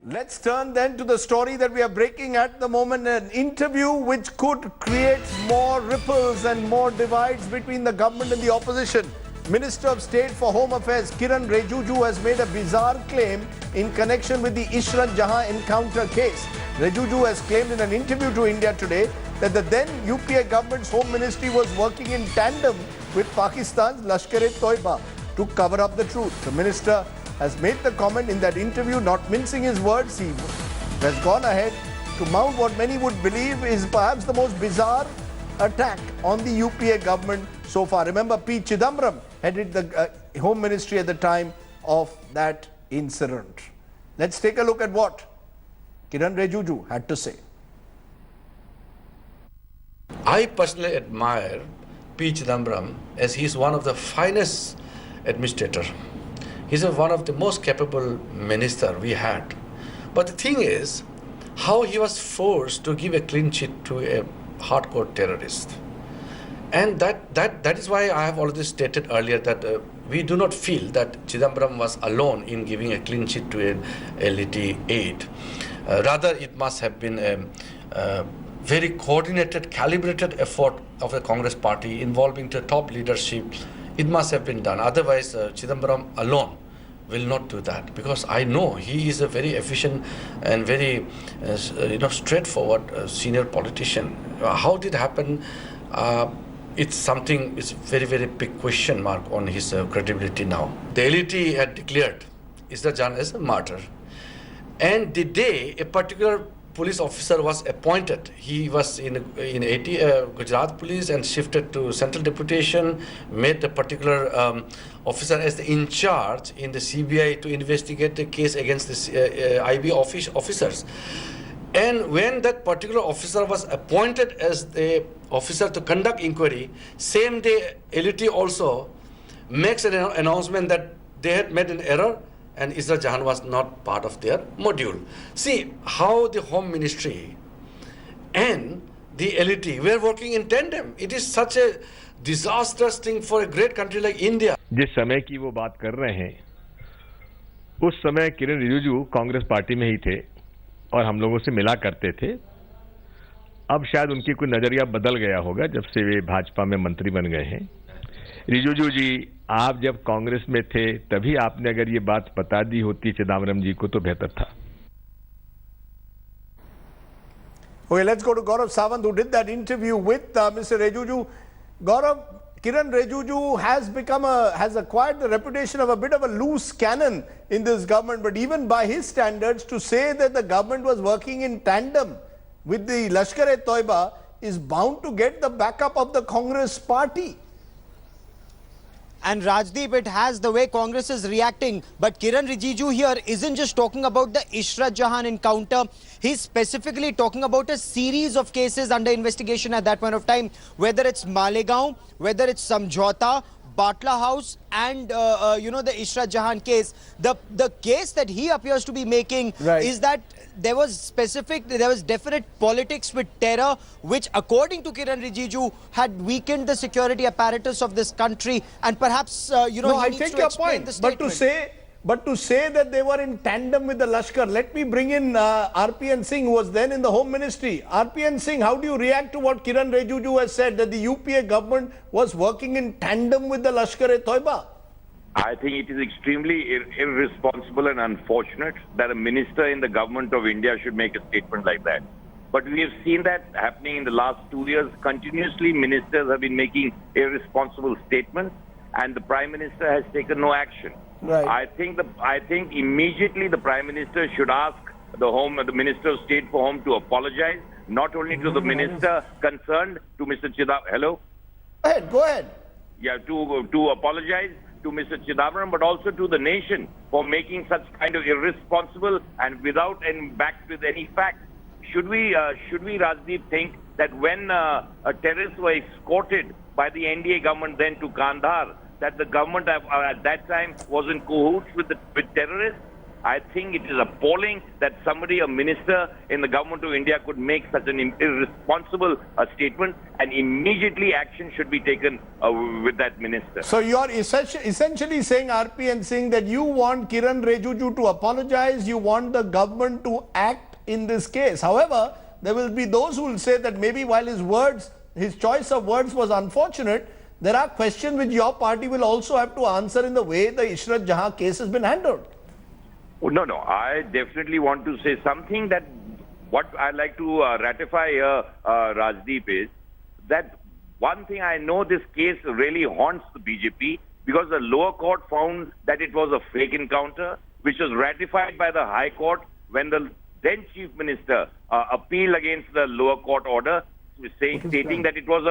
Let's turn then to the story that we are breaking at the moment, an interview which could create more ripples and more divides between the government and the opposition. Minister of State for Home Affairs Kiren Rijiju has made a bizarre claim in connection with the Ishrat Jahan encounter case. Rijiju has claimed in an interview to India Today that the then UPA government's Home Ministry was working in tandem with Pakistan's Lashkar-E-Toiba to cover up the truth. The minister has made the comment in that interview, not mincing his words. He has gone ahead to mount what many would believe is perhaps the most bizarre attack on the UPA government so far. Remember, P. Chidambaram headed the Home Ministry at the time of that incident. Let's take a look at what Kiren Rijiju had to say. I personally admire P. Chidambaram as he is one of the finest administrators. He's one of the most capable minister we had. But the thing is, how he was forced to give a clean sheet to a hardcore terrorist. And that is why I have already stated earlier that we do not feel that Chidambaram was alone in giving a clean sheet to an LET aide. Rather, it must have been a very coordinated, calibrated effort of the Congress party involving the top leadership. It must have been done. Otherwise, Chidambaram alone will not do that, because I know he is a very efficient and very straightforward senior politician. How did it happen? It's something, it's very, very big question mark on his credibility now. The LET had declared Isra Jahan as a martyr. And the day a particular police officer was appointed, he was in Gujarat police and shifted to central deputation, made the particular officer as the in charge in the CBI to investigate the case against the IB officers. And when that particular officer was appointed as the officer to conduct inquiry, same day LET also makes an announcement that they had made an error and Isra Jahan was not part of their module. See how the Home Ministry and the LET were working in tandem. It is such a disastrous thing for a great country like India. जिस समय की वो बात कर रहे हैं, उस समय किरण रिजिजू कांग्रेस पार्टी में ही थे और हम लोगों से मिला करते थे. अब शायद उनकी कोई नजरिया बदल गया होगा जब से वे भाजपा में मंत्री बन गए हैं. रिजिजू जी, आप जब कांग्रेस में थे तभी आपने अगर ये बात बता दी होती चिदम्बरम जी को तो बेहतर था. Okay, let's go to Gaurav Sawant, who did that interview with Mr. Rijiju. Gaurav, Kiren Rijiju has acquired the reputation of a bit of a loose cannon in this government, but even by his standards, to say that the government was working in tandem with the Lashkar-E-Toiba is bound to get the backup of the Congress party. And Rajdeep, it has the way Congress is reacting. But Kiren Rijiju here isn't just talking about the Ishrat Jahan encounter. He's specifically talking about a series of cases under investigation at that point of time. Whether it's Malegaon, whether it's Samjhauta, Batla House and, the Ishrat Jahan case. The case that he appears to be making is that there was definite politics with terror, which according to Kiren Rijiju had weakened the security apparatus of this country. And perhaps, No, he I needs take to your explain point, the statement. but to say that they were in tandem with the Lashkar, let me bring in RPN Singh, who was then in the Home Ministry. RPN Singh, how do you react to what Kiren Rijiju has said, that the UPA government was working in tandem with the Lashkar-E-Toiba? I think it is extremely irresponsible and unfortunate that a minister in the government of India should make a statement like that. But we have seen that happening in the last 2 years. Continuously, ministers have been making irresponsible statements, and the Prime Minister has taken no action. Right. I think immediately the Prime Minister should ask the Minister of State for Home to apologize, not only to the minister concerned, to Mr. Chidambaram. Hello? Go ahead. Yeah, to apologize to Mr. Chidambaram, but also to the nation for making such kind of irresponsible and without and backed with any facts. Should we, Rajdeep, think that when terrorists were escorted by the NDA government then to Kandhar, that the government at that time was in cahoots with terrorists? I think it is appalling that somebody, a minister in the government of India, could make such an irresponsible statement, and immediately action should be taken with that minister. So you are essentially saying, RPN Singh, that you want Kiren Rijiju to apologize, you want the government to act in this case. However, there will be those who will say that maybe while his choice of words was unfortunate, there are questions which your party will also have to answer in the way the Ishrat Jahan case has been handled. Oh, no, I definitely want to say something that what I like to ratify here, Rajdeep, is that one thing I know, this case really haunts the BJP because the lower court found that it was a fake encounter, which was ratified by the High Court when the then Chief Minister appealed against the lower court order, stating that it was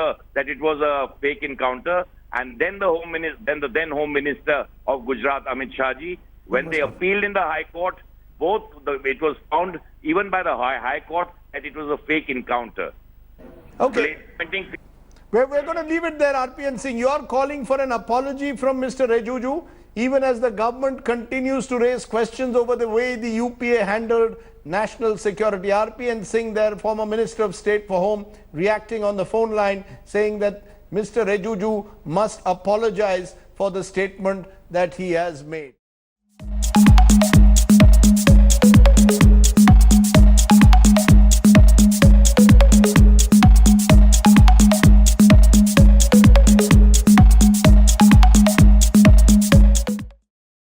a fake encounter, and then the then Home Minister of Gujarat, Amit Shahji, when they appealed in the High Court, it was found even by the High Court that it was a fake encounter. Okay. We're going to leave it there, RPN Singh. You are calling for an apology from Mr. Rijiju, even as the government continues to raise questions over the way the UPA handled national security. RPN Singh, their former Minister of State for Home, reacting on the phone line, saying that Mr. Rijiju must apologize for the statement that he has made.